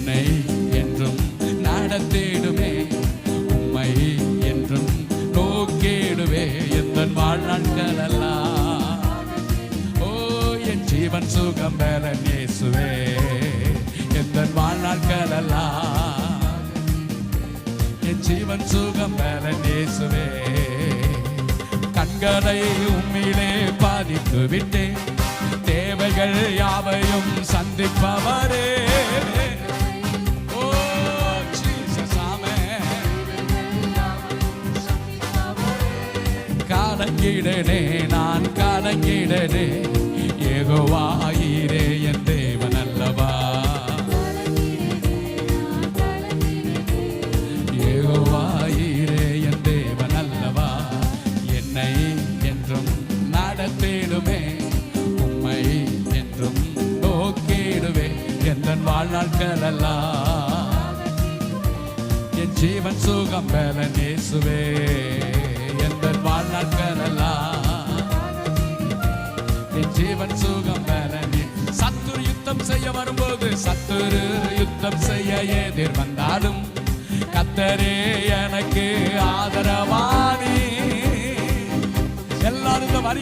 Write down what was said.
என்னை என்றும் நடத்திடுவே, உம்மை என்றும் நோக்கிடுவே எந்த வாழ்நாட்களெல்லாம். ஓ என் ஜீவன் சுகம் பலன் இயேசுவே எந்த வாழ்நாட்களெல்லாம். என் ஜீவன் சுகம் பலன் இயேசுவே. கண்களை உம்மிலே பாதித்து விட்டேன், தேவைகள் யாவையும் சந்திப்பவரே. ஓ ஜீசஸ் ஆமென். கலங்கிடனே நான் கலங்கிடனே, யெகோவா ஈரே என் தேவன் அல்லவா. யெகோவா ஈரே என் தேவன் அல்லவா. என்னை என்றும் நடத்திடுமே, உம்மை என்றும் நோக்கிடுவே எந்த வாழ்நாட்களெல்லாம். என் ஜீவன் சுகம் பலன் இயேசுவே எந்த வாழ்நாட்களெல்லாம். என் ஜீவன் சுகம் பலன். சத்துரு யுத்தம் செய்ய வரும்போது, சத்துரு யுத்தம் செய்ய எதிர் வந்தாலும், கர்த்தரே எனக்கு ஆதரவானி. எல்லாரும் இந்த வரி